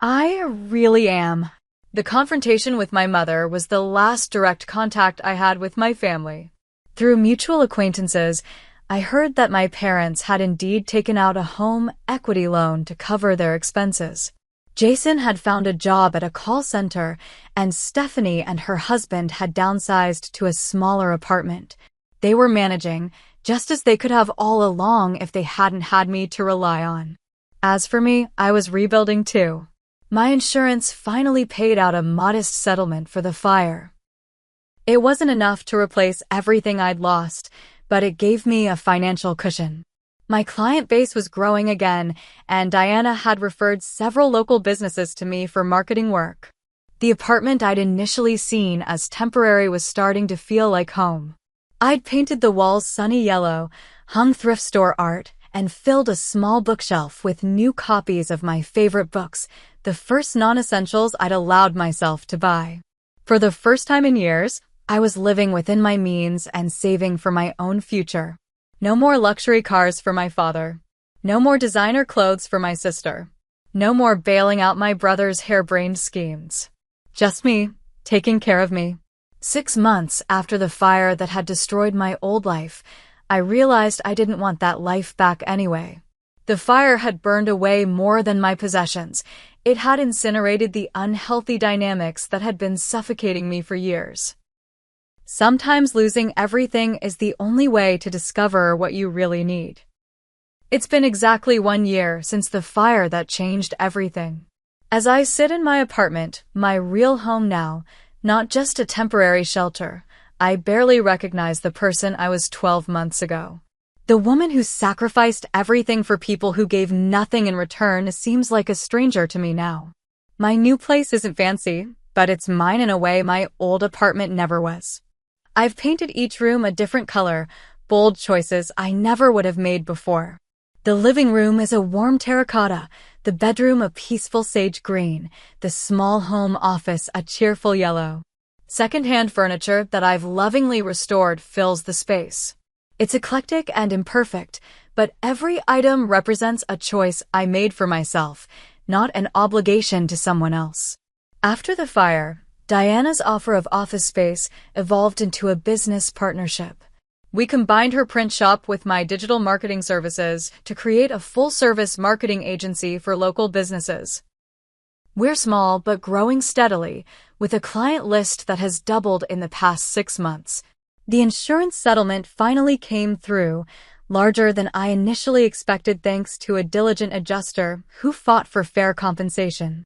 I really am. The confrontation with my mother was the last direct contact I had with my family. Through mutual acquaintances, I heard that my parents had indeed taken out a home equity loan to cover their expenses. Jason had found a job at a call center, and Stephanie and her husband had downsized to a smaller apartment. They were managing, just as they could have all along if they hadn't had me to rely on. As for me, I was rebuilding too. My insurance finally paid out a modest settlement for the fire. It wasn't enough to replace everything I'd lost, but it gave me a financial cushion. My client base was growing again, and Diana had referred several local businesses to me for marketing work. The apartment I'd initially seen as temporary was starting to feel like home. I'd painted the walls sunny yellow, hung thrift store art, and filled a small bookshelf with new copies of my favorite books, the first non-essentials I'd allowed myself to buy. For the first time in years, I was living within my means and saving for my own future. No more luxury cars for my father. No more designer clothes for my sister. No more bailing out my brother's harebrained schemes. Just me, taking care of me. 6 months after the fire that had destroyed my old life, I realized I didn't want that life back anyway. The fire had burned away more than my possessions. It had incinerated the unhealthy dynamics that had been suffocating me for years. Sometimes losing everything is the only way to discover what you really need. It's been exactly 1 year since the fire that changed everything. As I sit in my apartment, my real home now, not just a temporary shelter, I barely recognize the person I was 12 months ago. The woman who sacrificed everything for people who gave nothing in return seems like a stranger to me now. My new place isn't fancy, but it's mine in a way my old apartment never was. I've painted each room a different color, bold choices I never would have made before. The living room is a warm terracotta, the bedroom a peaceful sage green, the small home office a cheerful yellow. Second-hand furniture that I've lovingly restored fills the space. It's eclectic and imperfect, but every item represents a choice I made for myself, not an obligation to someone else. After the fire, Diana's offer of office space evolved into a business partnership. We combined her print shop with my digital marketing services to create a full-service marketing agency for local businesses. We're small but growing steadily, with a client list that has doubled in the past 6 months. The insurance settlement finally came through, larger than I initially expected thanks to a diligent adjuster who fought for fair compensation.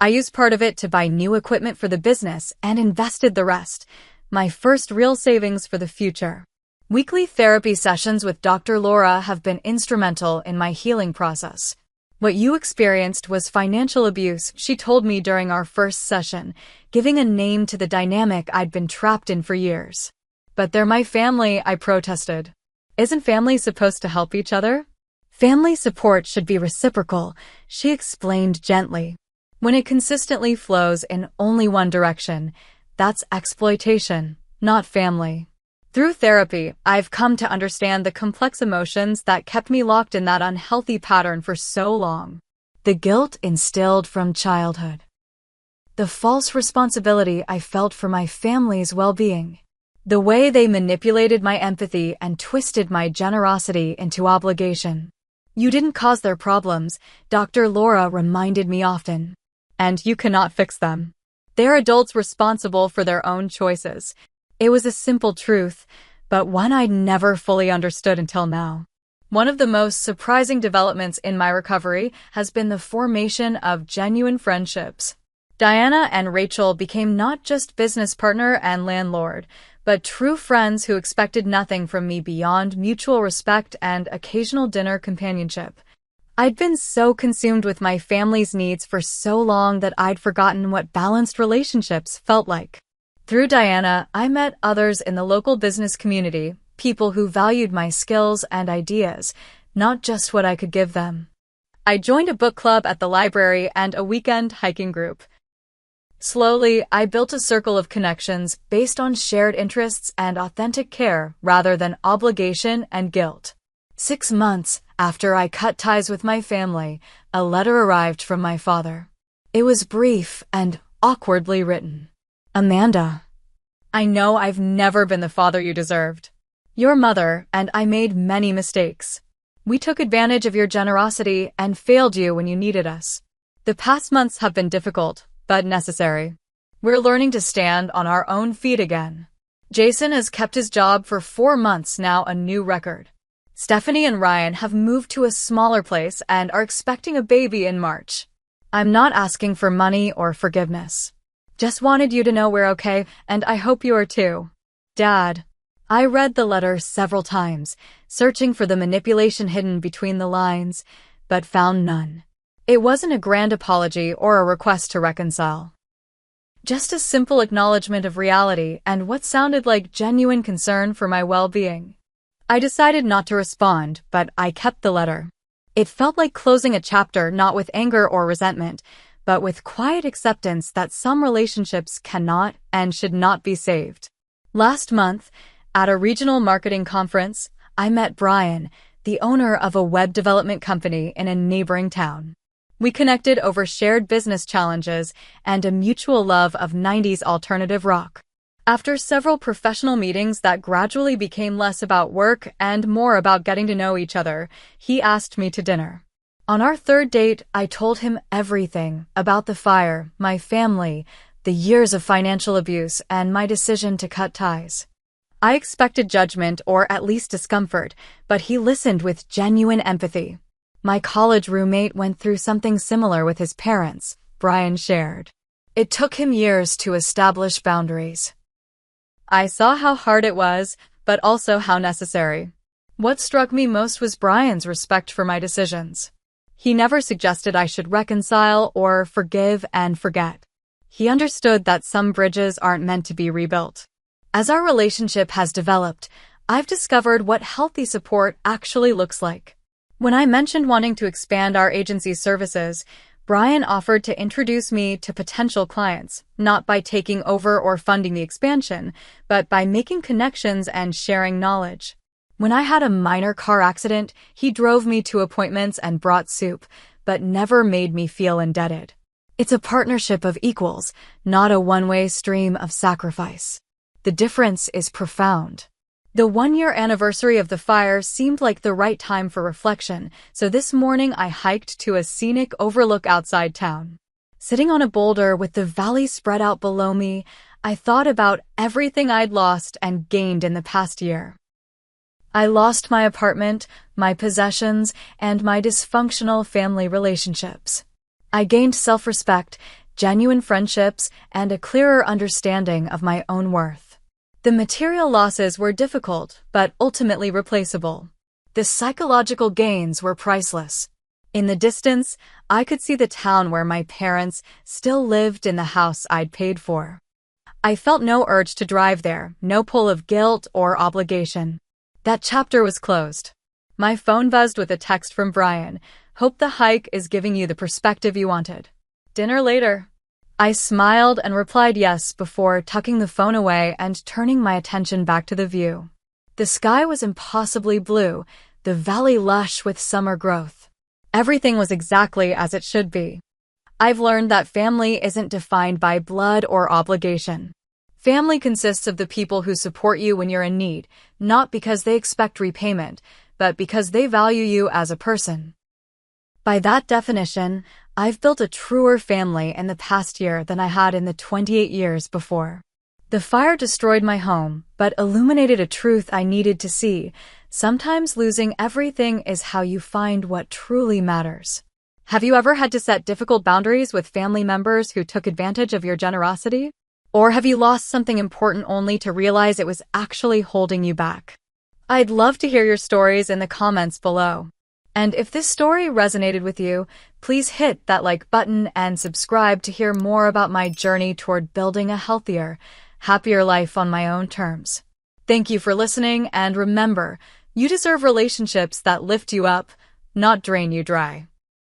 I used part of it to buy new equipment for the business and invested the rest, my first real savings for the future. Weekly therapy sessions with Dr. Laura have been instrumental in my healing process. What you experienced was financial abuse, she told me during our first session, giving a name to the dynamic I'd been trapped in for years. But they're my family, I protested. Isn't family supposed to help each other? Family support should be reciprocal, she explained gently. When it consistently flows in only one direction, that's exploitation, not family. Through therapy, I've come to understand the complex emotions that kept me locked in that unhealthy pattern for so long. The guilt instilled from childhood. The false responsibility I felt for my family's well-being. The way they manipulated my empathy and twisted my generosity into obligation. You didn't cause their problems, Dr. Laura reminded me often. And you cannot fix them. They're adults responsible for their own choices. It was a simple truth, but one I'd never fully understood until now. One of the most surprising developments in my recovery has been the formation of genuine friendships. Diana and Rachel became not just business partner and landlord, but true friends who expected nothing from me beyond mutual respect and occasional dinner companionship. I'd been so consumed with my family's needs for so long that I'd forgotten what balanced relationships felt like. Through Diana, I met others in the local business community, people who valued my skills and ideas, not just what I could give them. I joined a book club at the library and a weekend hiking group. Slowly, I built a circle of connections based on shared interests and authentic care rather than obligation and guilt. 6 months after I cut ties with my family, a letter arrived from my father. It was brief and awkwardly written. Amanda, I know I've never been the father you deserved. Your mother and I made many mistakes. We took advantage of your generosity and failed you when you needed us. The past months have been difficult, but necessary. We're learning to stand on our own feet again. Jason has kept his job for 4 months now, a new record. Stephanie and Ryan have moved to a smaller place and are expecting a baby in March. I'm not asking for money or forgiveness. Just wanted you to know we're okay, and I hope you are too. Dad. I read the letter several times, searching for the manipulation hidden between the lines, but found none. It wasn't a grand apology or a request to reconcile. Just a simple acknowledgement of reality and what sounded like genuine concern for my well-being. I decided not to respond, but I kept the letter. It felt like closing a chapter not with anger or resentment, but with quiet acceptance that some relationships cannot and should not be saved. Last month, at a regional marketing conference, I met Brian, the owner of a web development company in a neighboring town. We connected over shared business challenges and a mutual love of 90s alternative rock. After several professional meetings that gradually became less about work and more about getting to know each other, he asked me to dinner. On our third date, I told him everything about the fire, my family, the years of financial abuse, and my decision to cut ties. I expected judgment or at least discomfort, but he listened with genuine empathy. My college roommate went through something similar with his parents, Brian shared. It took him years to establish boundaries. I saw how hard it was, but also how necessary. What struck me most was Brian's respect for my decisions. He never suggested I should reconcile or forgive and forget. He understood that some bridges aren't meant to be rebuilt. As our relationship has developed, I've discovered what healthy support actually looks like. When I mentioned wanting to expand our agency's services, Brian offered to introduce me to potential clients, not by taking over or funding the expansion, but by making connections and sharing knowledge. When I had a minor car accident, he drove me to appointments and brought soup, but never made me feel indebted. It's a partnership of equals, not a one-way stream of sacrifice. The difference is profound. The 1-year anniversary of the fire seemed like the right time for reflection, so this morning I hiked to a scenic overlook outside town. Sitting on a boulder with the valley spread out below me, I thought about everything I'd lost and gained in the past year. I lost my apartment, my possessions, and my dysfunctional family relationships. I gained self-respect, genuine friendships, and a clearer understanding of my own worth. The material losses were difficult, but ultimately replaceable. The psychological gains were priceless. In the distance, I could see the town where my parents still lived in the house I'd paid for. I felt no urge to drive there, no pull of guilt or obligation. That chapter was closed. My phone buzzed with a text from Brian. Hope the hike is giving you the perspective you wanted. Dinner later. I smiled and replied yes before tucking the phone away and turning my attention back to the view. The sky was impossibly blue, the valley lush with summer growth. Everything was exactly as it should be. I've learned that family isn't defined by blood or obligation. Family consists of the people who support you when you're in need, not because they expect repayment, but because they value you as a person. By that definition, I've built a truer family in the past year than I had in the 28 years before. The fire destroyed my home, but illuminated a truth I needed to see. Sometimes losing everything is how you find what truly matters. Have you ever had to set difficult boundaries with family members who took advantage of your generosity? Or have you lost something important only to realize it was actually holding you back? I'd love to hear your stories in the comments below. And if this story resonated with you, please hit that like button and subscribe to hear more about my journey toward building a healthier, happier life on my own terms. Thank you for listening, and remember, you deserve relationships that lift you up, not drain you dry.